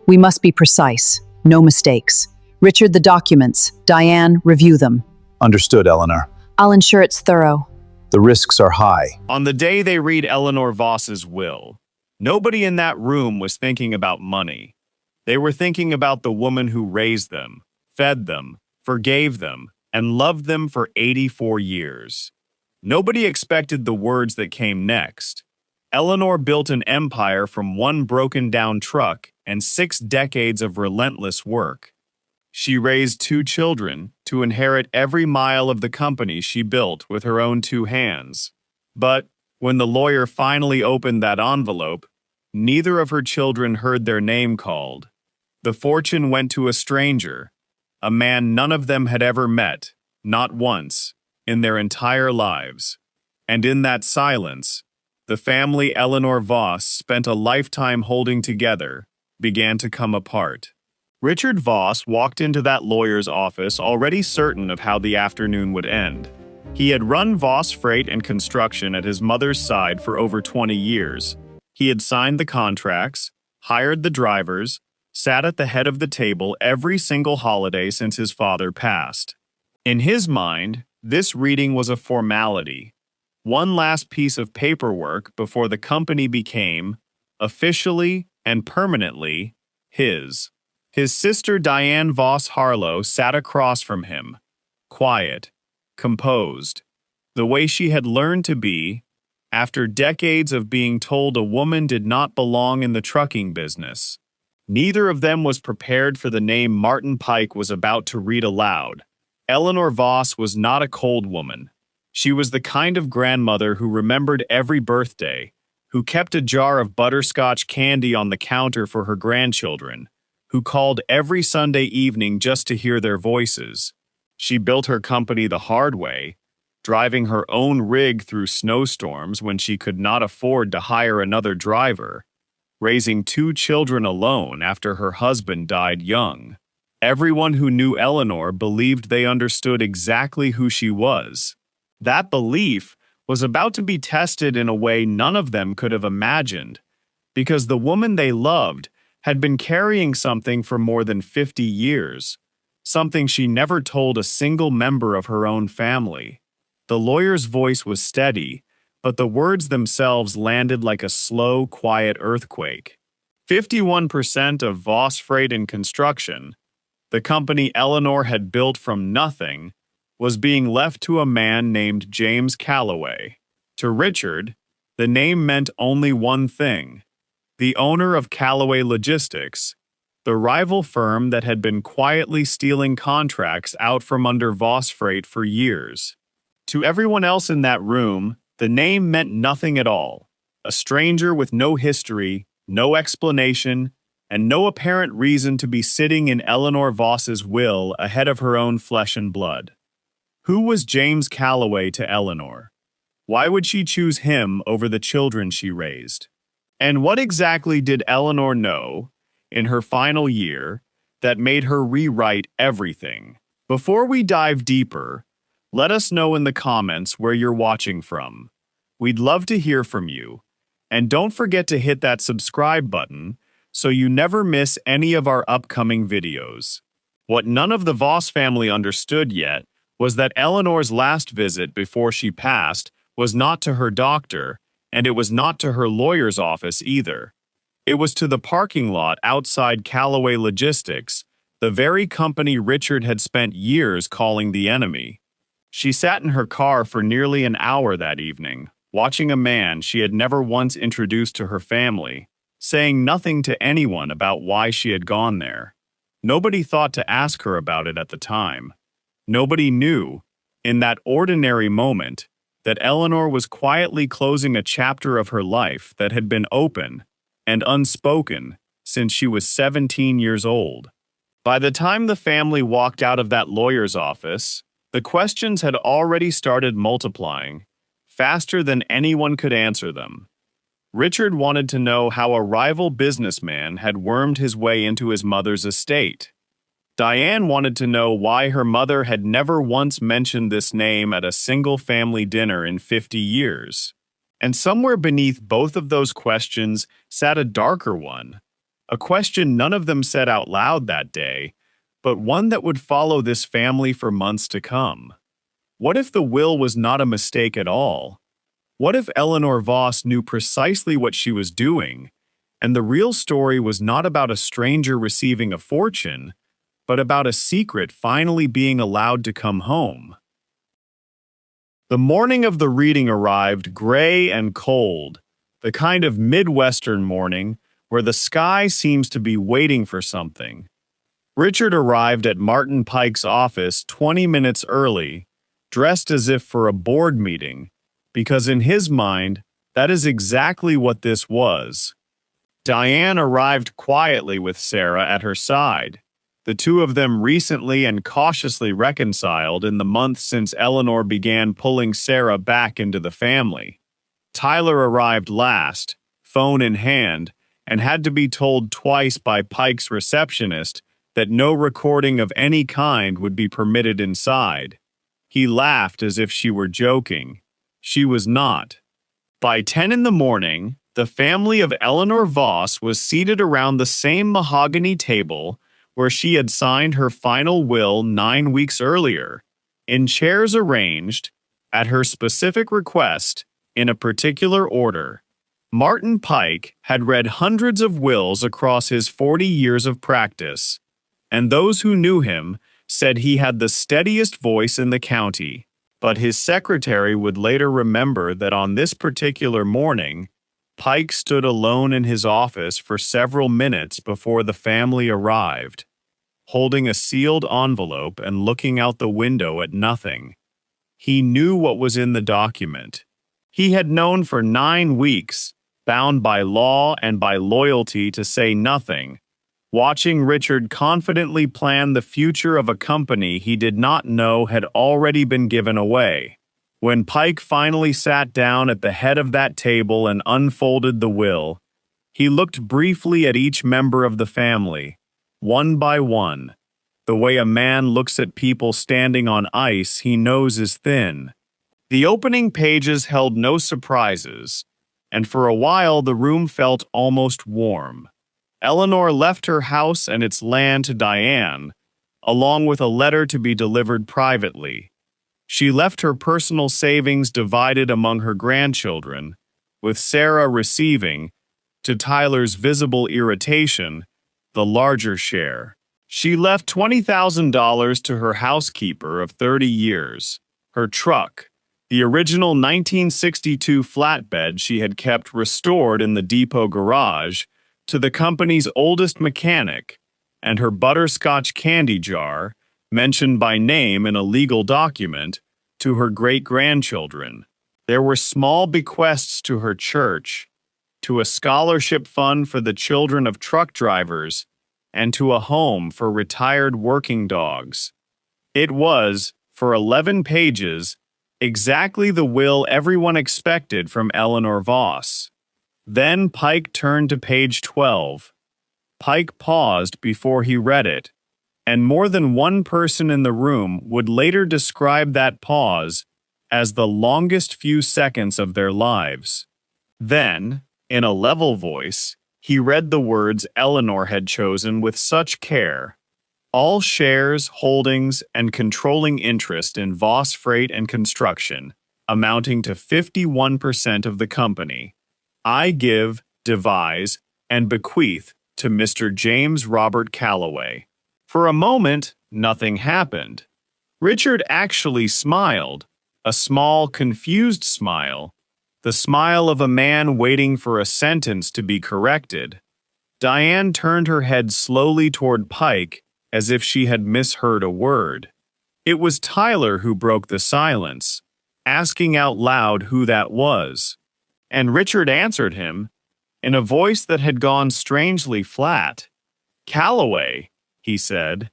We must be precise. No mistakes. Richard, the documents. Diane, review them. Understood, Eleanor. I'll ensure it's thorough. The risks are high. On the day they read Eleanor Voss's will, nobody in that room was thinking about money. They were thinking about the woman who raised them, fed them, forgave them, and loved them for 84 years. Nobody expected the words that came next. Eleanor built an empire from one broken-down truck and 6 decades of relentless work. She raised 2 children to inherit every mile of the company she built with her own 2 hands. But when the lawyer finally opened that envelope, neither of her children heard their name called. The fortune went to a stranger, a man none of them had ever met, not once, in their entire lives. And in that silence, the family Eleanor Voss spent a lifetime holding together began to come apart. Richard Voss walked into that lawyer's office already certain of how the afternoon would end. He had run Voss Freight and Construction at his mother's side for over 20 years. He had signed the contracts, hired the drivers, sat at the head of the table every single holiday since his father passed. In his mind, this reading was a formality, one last piece of paperwork before the company became, officially and permanently, his. His sister Diane Voss Harlow sat across from him, quiet, composed, the way she had learned to be after decades of being told a woman did not belong in the trucking business. Neither of them was prepared for the name Martin Pike was about to read aloud. Eleanor Voss was not a cold woman. She was the kind of grandmother who remembered every birthday, who kept a jar of butterscotch candy on the counter for her grandchildren, who called every Sunday evening just to hear their voices. She built her company the hard way, driving her own rig through snowstorms when she could not afford to hire another driver, raising 2 children alone after her husband died young. Everyone who knew Eleanor believed they understood exactly who she was. That belief was about to be tested in a way none of them could have imagined, because the woman they loved had been carrying something for more than 50 years, something she never told a single member of her own family. The lawyer's voice was steady, but the words themselves landed like a slow, quiet earthquake. 51% of Voss Freight and Construction, the company Eleanor had built from nothing, was being left to a man named James Calloway. To Richard, the name meant only one thing: the owner of Calloway Logistics, the rival firm that had been quietly stealing contracts out from under Voss Freight for years. To everyone else in that room, the name meant nothing at all. A stranger with no history, no explanation, and no apparent reason to be sitting in Eleanor Voss's will ahead of her own flesh and blood. Who was James Calloway to Eleanor? Why would she choose him over the children she raised? And what exactly did Eleanor know, in her final year, that made her rewrite everything? Before we dive deeper, let us know in the comments where you're watching from. We'd love to hear from you. And don't forget to hit that subscribe button so you never miss any of our upcoming videos. What none of the Voss family understood yet was that Eleanor's last visit before she passed was not to her doctor, and it was not to her lawyer's office either. It was to the parking lot outside Calloway Logistics, the very company Richard had spent years calling the enemy. She sat in her car for nearly an hour that evening, watching a man she had never once introduced to her family, saying nothing to anyone about why she had gone there. Nobody thought to ask her about it at the time. Nobody knew, in that ordinary moment, that Eleanor was quietly closing a chapter of her life that had been open and unspoken since she was 17 years old. By the time the family walked out of that lawyer's office, the questions had already started multiplying, faster than anyone could answer them. Richard wanted to know how a rival businessman had wormed his way into his mother's estate. Diane wanted to know why her mother had never once mentioned this name at a single family dinner in 50 years. And somewhere beneath both of those questions sat a darker one, A question none of them said out loud that day, but one that would follow this family for months to come. What if the will was not a mistake at all? What if Eleanor Voss knew precisely what she was doing, and the real story was not about a stranger receiving a fortune, but about a secret finally being allowed to come home? The morning of the reading arrived gray and cold, the kind of Midwestern morning where the sky seems to be waiting for something. Richard arrived at Martin Pike's office 20 minutes early, dressed as if for a board meeting, because in his mind, that is exactly what this was. Diane arrived quietly with Sarah at her side. The two of them recently and cautiously reconciled in the month since Eleanor began pulling Sarah back into the family. Tyler arrived last, phone in hand, and had to be told twice by Pike's receptionist that no recording of any kind would be permitted inside. He laughed as if she were joking. She was not. By 10 in the morning, the family of Eleanor Voss was seated around the same mahogany table where she had signed her final will 9 weeks earlier, in chairs arranged, at her specific request, in a particular order. Martin Pike had read hundreds of wills across his 40 years of practice, and those who knew him said he had the steadiest voice in the county. But his secretary would later remember that on this particular morning, Pike stood alone in his office for several minutes before the family arrived, holding a sealed envelope and looking out the window at nothing. He knew what was in the document. He had known for 9 weeks, bound by law and by loyalty to say nothing, watching Richard confidently plan the future of a company he did not know had already been given away. When Pike finally sat down at the head of that table and unfolded the will, he looked briefly at each member of the family, one by one, the way a man looks at people standing on ice he knows is thin. The opening pages held no surprises, and for a while the room felt almost warm. Eleanor left her house and its land to Diane, along with a letter to be delivered privately. She left her personal savings divided among her grandchildren, with Sarah receiving, to Tyler's visible irritation, the larger share. She left $20,000 to her housekeeper of 30 years, her truck, the original 1962 flatbed she had kept restored in the depot garage, to the company's oldest mechanic, and her butterscotch candy jar, mentioned by name in a legal document, to her great-grandchildren. There were small bequests to her church, to a scholarship fund for the children of truck drivers, and to a home for retired working dogs. It was, for 11 pages, exactly the will everyone expected from Eleanor Voss. Then Pike turned to page 12. Pike paused before he read it, and more than one person in the room would later describe that pause as the longest few seconds of their lives. Then, in a level voice, he read the words Eleanor had chosen with such care. All shares, holdings, and controlling interest in Voss Freight and Construction, amounting to 51% of the company, I give, devise, and bequeath to Mr. James Robert Calloway. For a moment, nothing happened. Richard actually smiled, a small, confused smile, the smile of a man waiting for a sentence to be corrected. Diane turned her head slowly toward Pike, as if she had misheard a word. It was Tyler who broke the silence, asking out loud who that was. And Richard answered him, in a voice that had gone strangely flat. "Calloway," he said,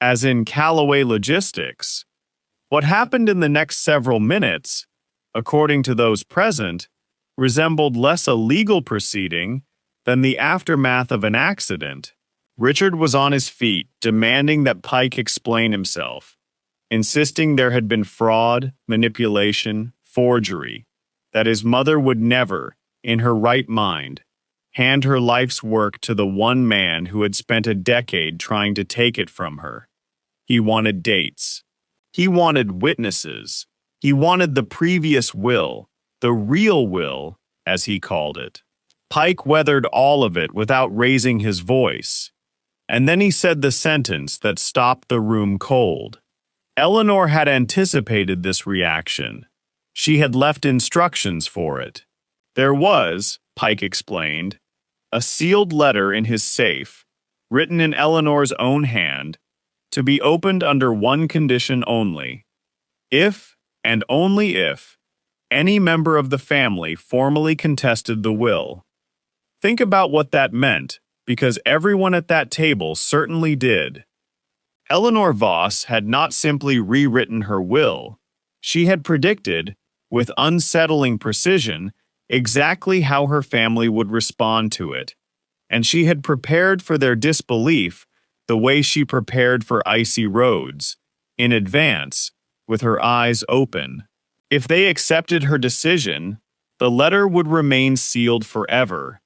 as in Calloway Logistics. What happened in the next several minutes, according to those present, resembled less a legal proceeding than the aftermath of an accident. Richard was on his feet, demanding that Pike explain himself, insisting there had been fraud, manipulation, forgery, that his mother would never, in her right mind, hand her life's work to the one man who had spent a decade trying to take it from her. He wanted dates. He wanted witnesses. He wanted the previous will, the real will, as he called it. Pike weathered all of it without raising his voice. And then he said the sentence that stopped the room cold. Eleanor had anticipated this reaction. She had left instructions for it. There was, Pike explained, a sealed letter in his safe, written in Eleanor's own hand, to be opened under one condition only. If, and only if, any member of the family formally contested the will. Think about what that meant, because everyone at that table certainly did. Eleanor Voss had not simply rewritten her will. She had predicted, with unsettling precision, exactly how her family would respond to it, and she had prepared for their disbelief the way she prepared for icy roads, in advance, with her eyes open. If they accepted her decision, the letter would remain sealed forever,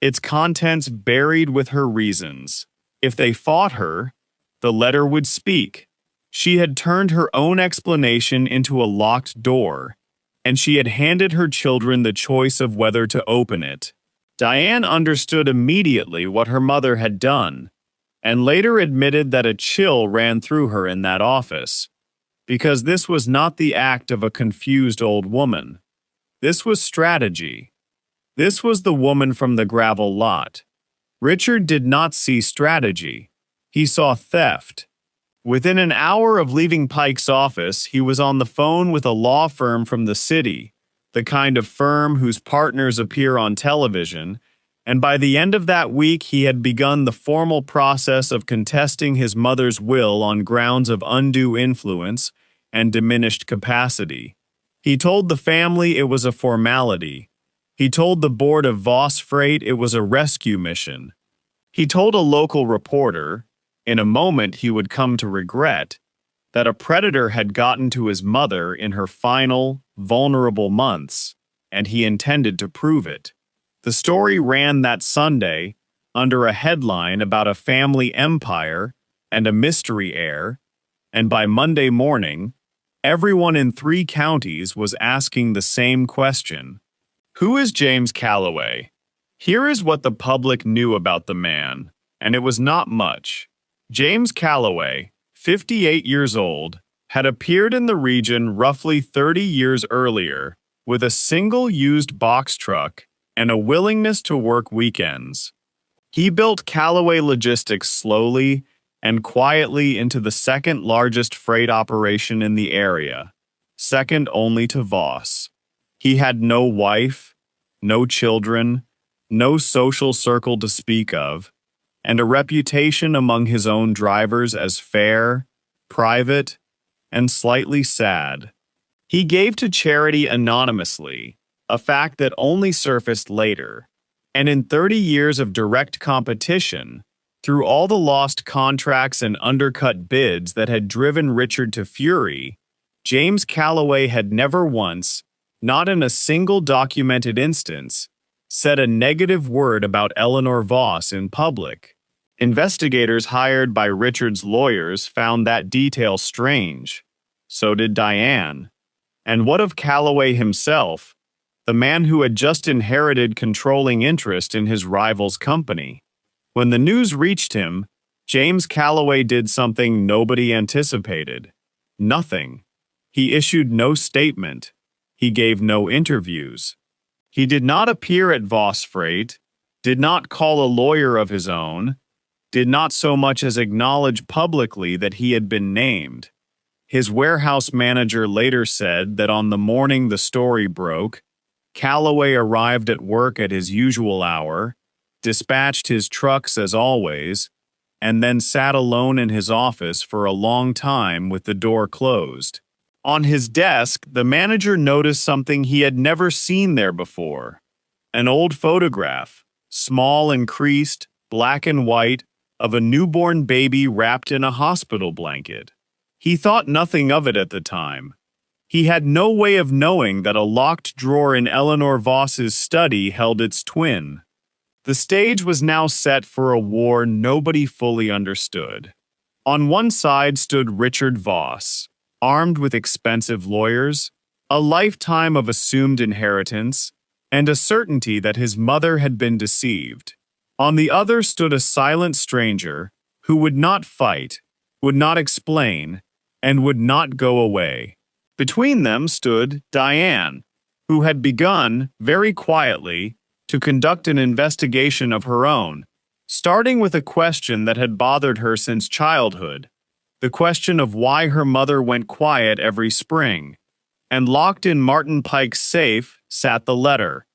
its contents buried with her reasons. If they fought her, the letter would speak. She had turned her own explanation into a locked door, and she had handed her children the choice of whether to open it. Diane understood immediately what her mother had done, and later admitted that a chill ran through her in that office, because this was not the act of a confused old woman. This was strategy. This was the woman from the gravel lot. Richard did not see strategy. He saw theft. Within an hour of leaving Pike's office, he was on the phone with a law firm from the city, the kind of firm whose partners appear on television, and by the end of that week he had begun the formal process of contesting his mother's will on grounds of undue influence and diminished capacity. He told the family it was a formality. He told the board of Voss Freight it was a rescue mission. He told a local reporter, in a moment he would come to regret, that a predator had gotten to his mother in her final, vulnerable months, and he intended to prove it. The story ran that Sunday under a headline about a family empire and a mystery heir, and by Monday morning, everyone in 3 counties was asking the same question. Who is James Calloway? Here is what the public knew about the man, and it was not much. James Calloway, 58 years old, had appeared in the region roughly 30 years earlier with a single used box truck and a willingness to work weekends. He built Calloway Logistics slowly and quietly into the second largest freight operation in the area, second only to Voss. He had no wife, no children, no social circle to speak of, and a reputation among his own drivers as fair, private, and slightly sad. He gave to charity anonymously, a fact that only surfaced later, and in 30 years of direct competition, through all the lost contracts and undercut bids that had driven Richard to fury, James Calloway had never once, not in a single documented instance, said a negative word about Eleanor Voss in public. Investigators hired by Richard's lawyers found that detail strange. So did Diane. And what of Calloway himself, the man who had just inherited controlling interest in his rival's company? When the news reached him, James Calloway did something nobody anticipated. Nothing. He issued no statement. He gave no interviews. He did not appear at Voss Freight, did not call a lawyer of his own, did not so much as acknowledge publicly that he had been named. His warehouse manager later said that on the morning the story broke, Calloway arrived at work at his usual hour, dispatched his trucks as always, and then sat alone in his office for a long time with the door closed. On his desk, the manager noticed something he had never seen there before. An old photograph, small and creased, black and white, of a newborn baby wrapped in a hospital blanket. He thought nothing of it at the time. He had no way of knowing that a locked drawer in Eleanor Voss's study held its twin. The stage was now set for a war nobody fully understood. On one side stood Richard Voss, armed with expensive lawyers, a lifetime of assumed inheritance, and a certainty that his mother had been deceived. On the other stood a silent stranger who would not fight, would not explain, and would not go away. Between them stood Diane, who had begun, very quietly, to conduct an investigation of her own, starting with a question that had bothered her since childhood, the question of why her mother went quiet every spring. And locked in Martin Pike's safe sat the letter,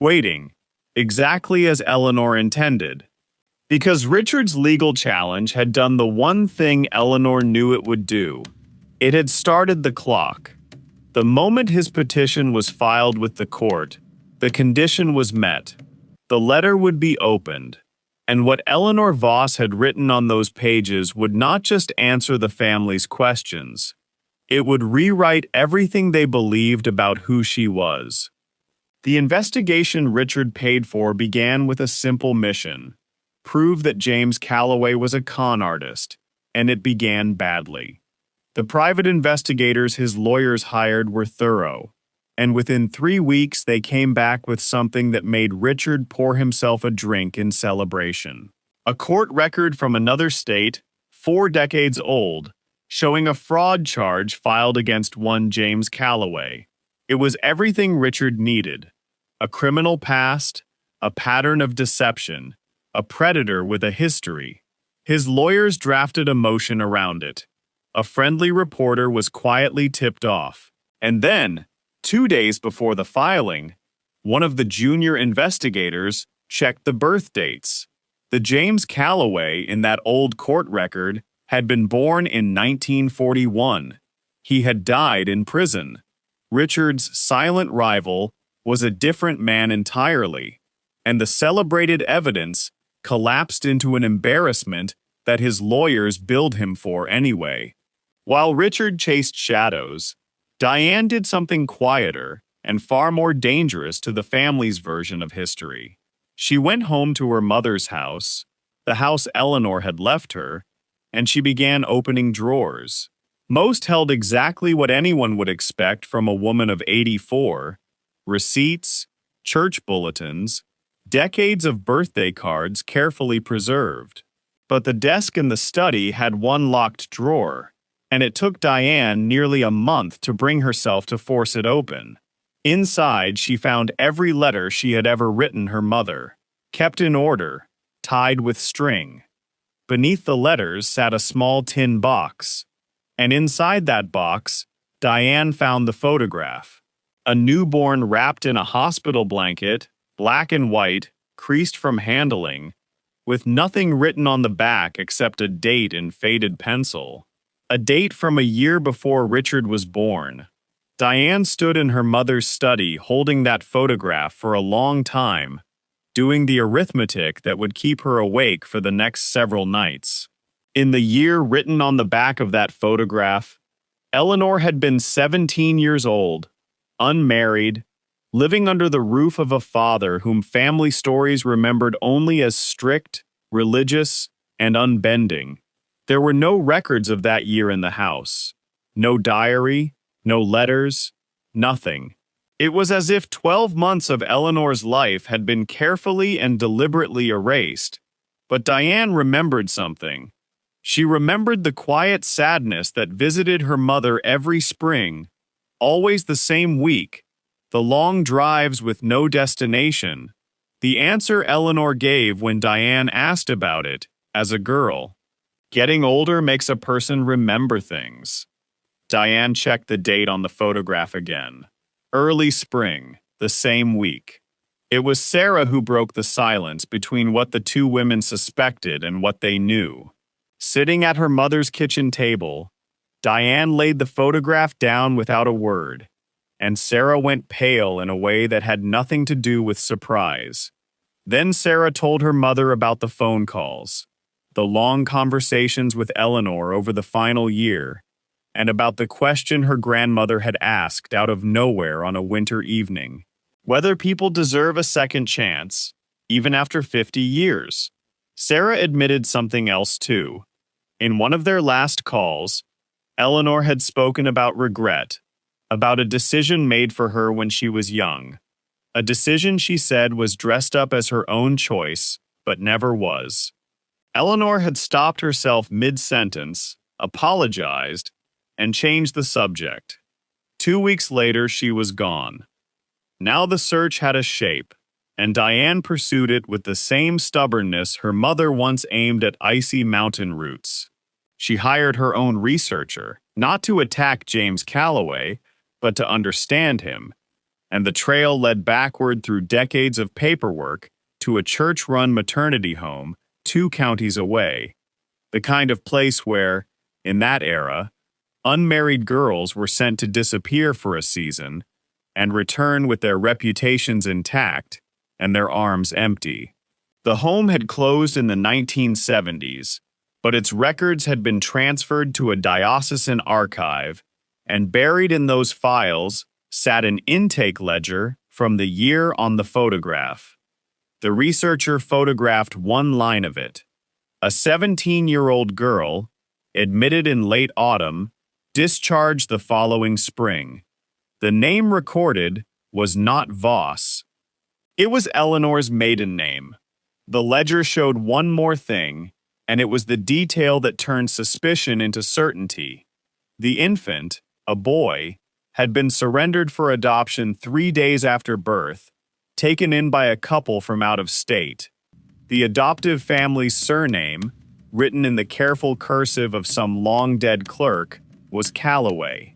waiting, exactly as Eleanor intended. Because Richard's legal challenge had done the one thing Eleanor knew it would do. It had started the clock. The moment his petition was filed with the court, the condition was met. The letter would be opened, and what Eleanor Voss had written on those pages would not just answer the family's questions. It would rewrite everything they believed about who she was. The investigation Richard paid for began with a simple mission: prove that James Calloway was a con artist, and it began badly. The private investigators his lawyers hired were thorough, and within 3 weeks they came back with something that made Richard pour himself a drink in celebration. A court record from another state, 4 decades old, showing a fraud charge filed against one James Calloway. It was everything Richard needed: a criminal past, a pattern of deception, a predator with a history. His lawyers drafted a motion around it. A friendly reporter was quietly tipped off. And then, 2 days before the filing, one of the junior investigators checked the birth dates. The James Calloway in that old court record had been born in 1941. He had died in prison. Richard's silent rival was a different man entirely, and the celebrated evidence collapsed into an embarrassment that his lawyers billed him for anyway. While Richard chased shadows, Diane did something quieter and far more dangerous to the family's version of history. She went home to her mother's house, the house Eleanor had left her, and she began opening drawers. Most held exactly what anyone would expect from a woman of 84: receipts, church bulletins, decades of birthday cards carefully preserved. But the desk in the study had one locked drawer, and it took Diane nearly a month to bring herself to force it open. Inside, she found every letter she had ever written her mother, kept in order, tied with string. Beneath the letters sat a small tin box, and inside that box, Diane found the photograph. A newborn wrapped in a hospital blanket, black and white, creased from handling, with nothing written on the back except a date in faded pencil. A date from a year before Richard was born. Diane stood in her mother's study holding that photograph for a long time, doing the arithmetic that would keep her awake for the next several nights. In the year written on the back of that photograph, Eleanor had been 17 years old, unmarried, living under the roof of a father whom family stories remembered only as strict, religious, and unbending. There were no records of that year in the house. No diary, no letters, nothing. It was as if 12 months of Eleanor's life had been carefully and deliberately erased. But Diane remembered something. She remembered the quiet sadness that visited her mother every spring, always the same week, the long drives with no destination, the answer Eleanor gave when Diane asked about it, as a girl. Getting older makes a person remember things. Diane checked the date on the photograph again. Early spring, the same week. It was Sarah who broke the silence between what the two women suspected and what they knew. Sitting at her mother's kitchen table, Diane laid the photograph down without a word, and Sarah went pale in a way that had nothing to do with surprise. Then Sarah told her mother about the phone calls, the long conversations with Eleanor over the final year, and about the question her grandmother had asked out of nowhere on a winter evening. Whether people deserve a second chance, even after 50 years. Sarah admitted something else too. In one of their last calls, Eleanor had spoken about regret, about a decision made for her when she was young. A decision she said was dressed up as her own choice, but never was. Eleanor had stopped herself mid-sentence, apologized, and changed the subject. 2 weeks later, she was gone. Now the search had a shape, and Diane pursued it with the same stubbornness her mother once aimed at icy mountain routes. She hired her own researcher, not to attack James Calloway, but to understand him, and the trail led backward through decades of paperwork to a church-run maternity home 2 counties away, the kind of place where, in that era, unmarried girls were sent to disappear for a season and return with their reputations intact and their arms empty. The home had closed in the 1970s, but its records had been transferred to a diocesan archive, and buried in those files sat an intake ledger from the year on the photograph. The researcher photographed one line of it. A 17-year-old girl, admitted in late autumn, discharged the following spring. The name recorded was not Voss. It was Eleanor's maiden name. The ledger showed one more thing, and it was the detail that turned suspicion into certainty. The infant, a boy, had been surrendered for adoption 3 days after birth, taken in by a couple from out of state. The adoptive family's surname, written in the careful cursive of some long-dead clerk, was Calloway.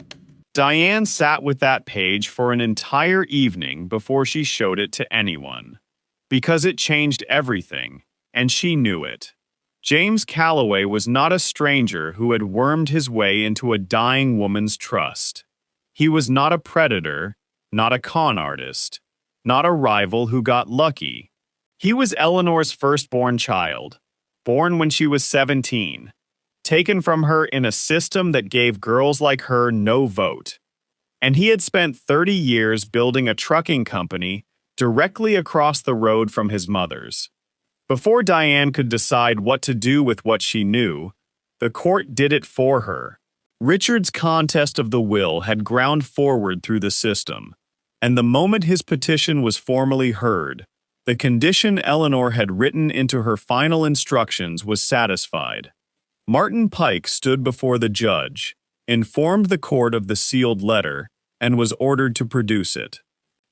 Diane sat with that page for an entire evening before she showed it to anyone. Because it changed everything, and she knew it. James Calloway was not a stranger who had wormed his way into a dying woman's trust. He was not a predator, not a con artist, not a rival who got lucky. He was Eleanor's firstborn child, born when she was 17, taken from her in a system that gave girls like her no vote. And he had spent 30 years building a trucking company directly across the road from his mother's. Before Diane could decide what to do with what she knew, the court did it for her. Richard's contest of the will had ground forward through the system, and the moment his petition was formally heard, the condition Eleanor had written into her final instructions was satisfied. Martin Pike stood before the judge, informed the court of the sealed letter, and was ordered to produce it.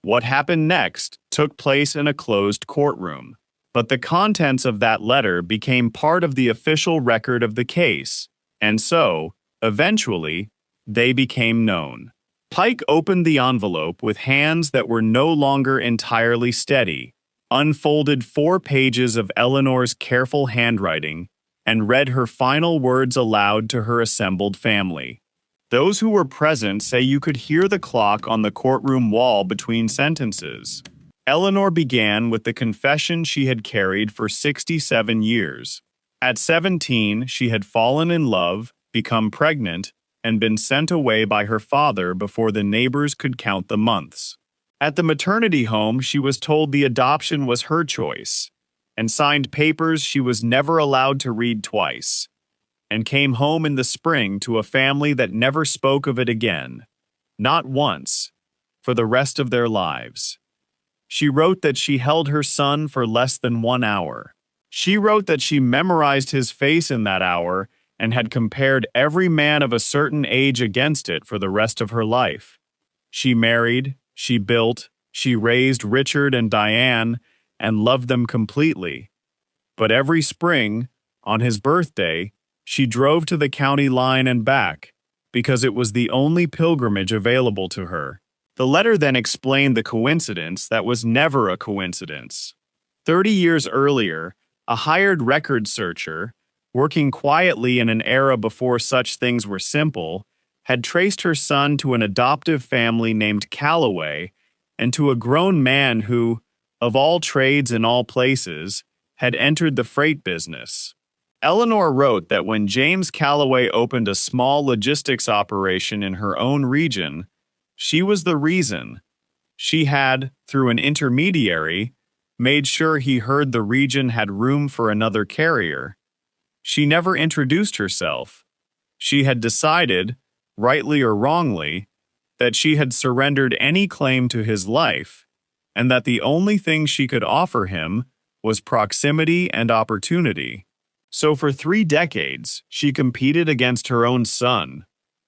What happened next took place in a closed courtroom, but the contents of that letter became part of the official record of the case, and so, eventually, they became known. Pike opened the envelope with hands that were no longer entirely steady, unfolded 4 pages of Eleanor's careful handwriting, and read her final words aloud to her assembled family. Those who were present say you could hear the clock on the courtroom wall between sentences. Eleanor began with the confession she had carried for 67 years. At 17, she had fallen in love, become pregnant, and been sent away by her father before the neighbors could count the months. At the maternity home, she was told the adoption was her choice, and signed papers she was never allowed to read twice, and came home in the spring to a family that never spoke of it again, not once, for the rest of their lives. She wrote that she held her son for less than 1 hour. She wrote that she memorized his face in that hour and had compared every man of a certain age against it for the rest of her life. She married, she built, she raised Richard and Diane, and loved them completely. But every spring, on his birthday, she drove to the county line and back, because it was the only pilgrimage available to her. The letter then explained the coincidence that was never a coincidence. 30 years earlier, a hired record searcher, working quietly in an era before such things were simple, had traced her son to an adoptive family named Calloway and to a grown man who, of all trades in all places, had entered the freight business. Eleanor wrote that when James Calloway opened a small logistics operation in her own region, she was the reason. She had, through an intermediary, made sure he heard the region had room for another carrier. She never introduced herself. She had decided, rightly or wrongly, that she had surrendered any claim to his life, and that the only thing she could offer him was proximity and opportunity. So for 3 decades, she competed against her own son,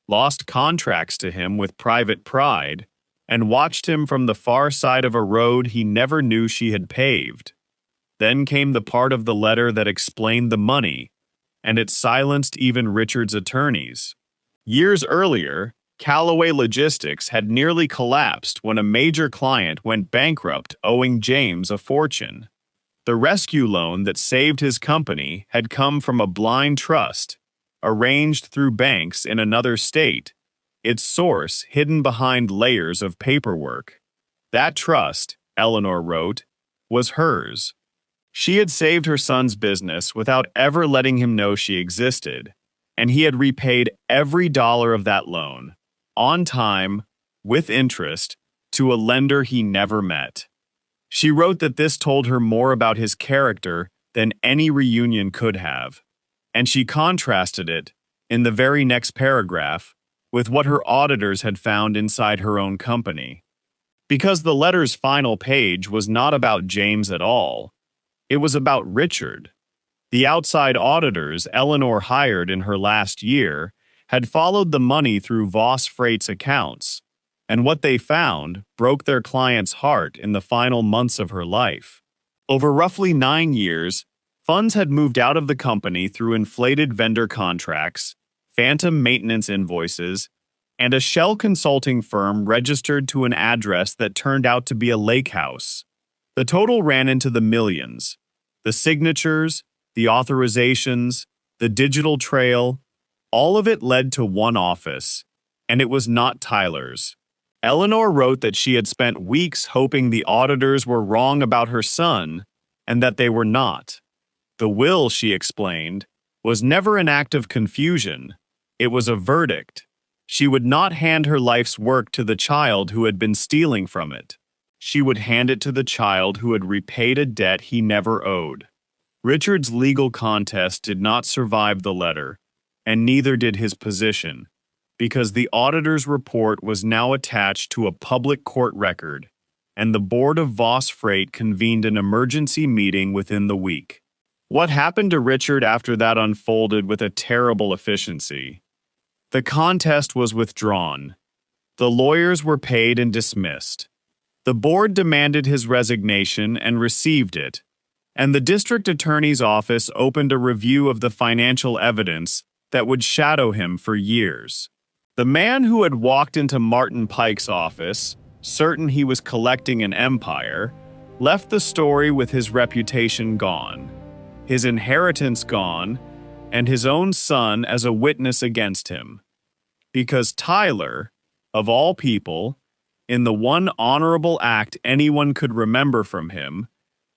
lost contracts to him with private pride, and watched him from the far side of a road he never knew she had paved. Then came the part of the letter that explained the money, and it silenced even Richard's attorneys. Years earlier, Calloway Logistics had nearly collapsed when a major client went bankrupt, owing James a fortune. The rescue loan that saved his company had come from a blind trust, arranged through banks in another state, its source hidden behind layers of paperwork. That trust, Eleanor wrote, was hers. She had saved her son's business without ever letting him know she existed, and he had repaid every dollar of that loan, on time, with interest, to a lender he never met. She wrote that this told her more about his character than any reunion could have, and she contrasted it, in the very next paragraph, with what her auditors had found inside her own company. Because the letter's final page was not about James at all, it was about Richard. The outside auditors Eleanor hired in her last year had followed the money through Voss Freight's accounts, and what they found broke their client's heart in the final months of her life. Over roughly 9 years, funds had moved out of the company through inflated vendor contracts, phantom maintenance invoices, and a shell consulting firm registered to an address that turned out to be a lake house. The total ran into the millions. The signatures, the authorizations, the digital trail, all of it led to one office, and it was not Tyler's. Eleanor wrote that she had spent weeks hoping the auditors were wrong about her son, and that they were not. The will, she explained, was never an act of confusion. It was a verdict. She would not hand her life's work to the child who had been stealing from it. She would hand it to the child who had repaid a debt he never owed. Richard's legal contest did not survive the letter, and neither did his position, because the auditor's report was now attached to a public court record, and the board of Voss Freight convened an emergency meeting within the week. What happened to Richard after that unfolded with a terrible efficiency. The contest was withdrawn. The lawyers were paid and dismissed. The board demanded his resignation and received it, and the district attorney's office opened a review of the financial evidence that would shadow him for years. The man who had walked into Martin Pike's office, certain he was collecting an empire, left the story with his reputation gone, his inheritance gone, and his own son as a witness against him. Because Tyler, of all people, in the one honorable act anyone could remember from him,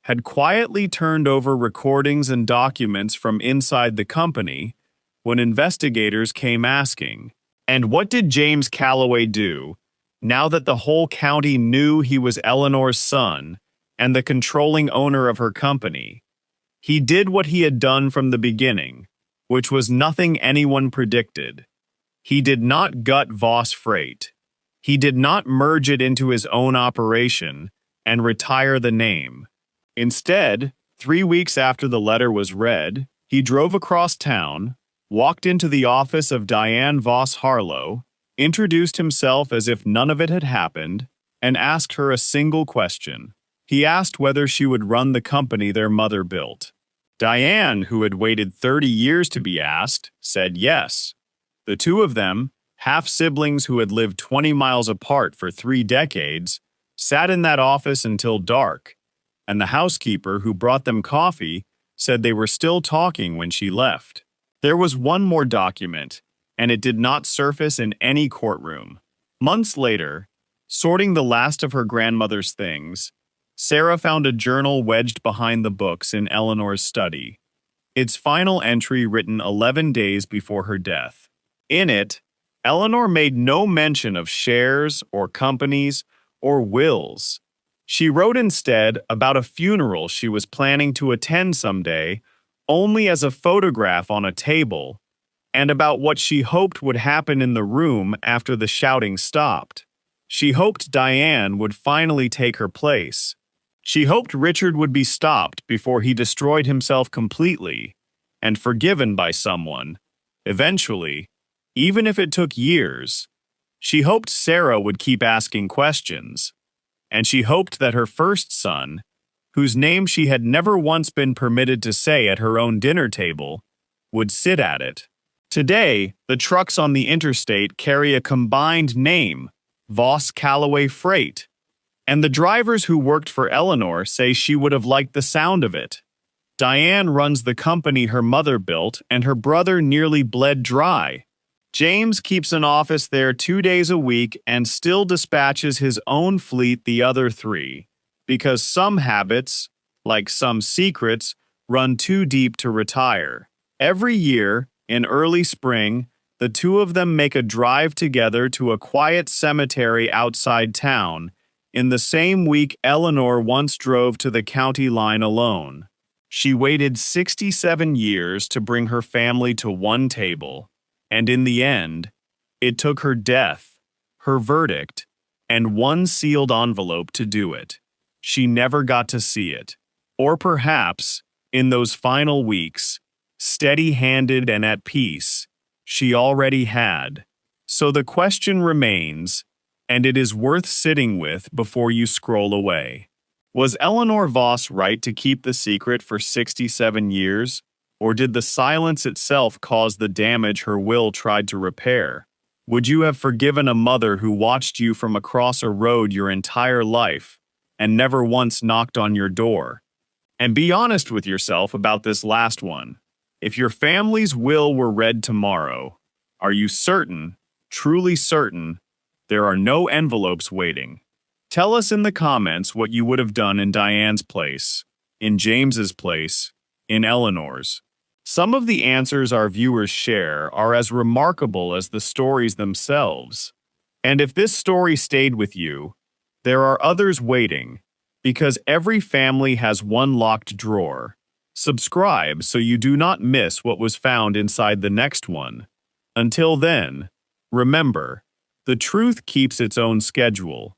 had quietly turned over recordings and documents from inside the company when investigators came asking, and what did James Calloway do, now that the whole county knew he was Eleanor's son and the controlling owner of her company? He did what he had done from the beginning, which was nothing anyone predicted. He did not gut Voss Freight. He did not merge it into his own operation and retire the name. Instead, 3 weeks after the letter was read, he drove across town, walked into the office of Diane Voss Harlow, introduced himself as if none of it had happened, and asked her a single question. He asked whether she would run the company their mother built. Diane, who had waited 30 years to be asked, said yes. The two of them, half-siblings who had lived 20 miles apart for 3 decades, sat in that office until dark, and the housekeeper who brought them coffee said they were still talking when she left. There was one more document, and it did not surface in any courtroom. Months later, sorting the last of her grandmother's things, Sarah found a journal wedged behind the books in Eleanor's study, its final entry written 11 days before her death. In it, Eleanor made no mention of shares or companies or wills. She wrote instead about a funeral she was planning to attend someday, only as a photograph on a table, and about what she hoped would happen in the room after the shouting stopped. She hoped Diane would finally take her place. She hoped Richard would be stopped before he destroyed himself completely, and forgiven by someone, eventually, even if it took years. She hoped Sarah would keep asking questions, and she hoped that her first son, whose name she had never once been permitted to say at her own dinner table, would sit at it. Today, the trucks on the interstate carry a combined name, Voss Calloway Freight, and the drivers who worked for Eleanor say she would have liked the sound of it. Diane runs the company her mother built, and her brother nearly bled dry. James keeps an office there 2 days a week and still dispatches his own fleet the other 3, because some habits, like some secrets, run too deep to retire. Every year, in early spring, the two of them make a drive together to a quiet cemetery outside town, in the same week Eleanor once drove to the county line alone. She waited 67 years to bring her family to one table, and in the end, it took her death, her verdict, and one sealed envelope to do it. She never got to see it. Or perhaps, in those final weeks, steady-handed and at peace, she already had. So the question remains, and it is worth sitting with before you scroll away. Was Eleanor Voss right to keep the secret for 67 years, or did the silence itself cause the damage her will tried to repair? Would you have forgiven a mother who watched you from across a road your entire life and never once knocked on your door? And be honest with yourself about this last one. If your family's will were read tomorrow, are you certain, truly certain, there are no envelopes waiting? Tell us in the comments what you would have done in Diane's place, in James's place, in Eleanor's. Some of the answers our viewers share are as remarkable as the stories themselves. And if this story stayed with you, there are others waiting, because every family has one locked drawer. Subscribe so you do not miss what was found inside the next one. Until then, remember, the truth keeps its own schedule.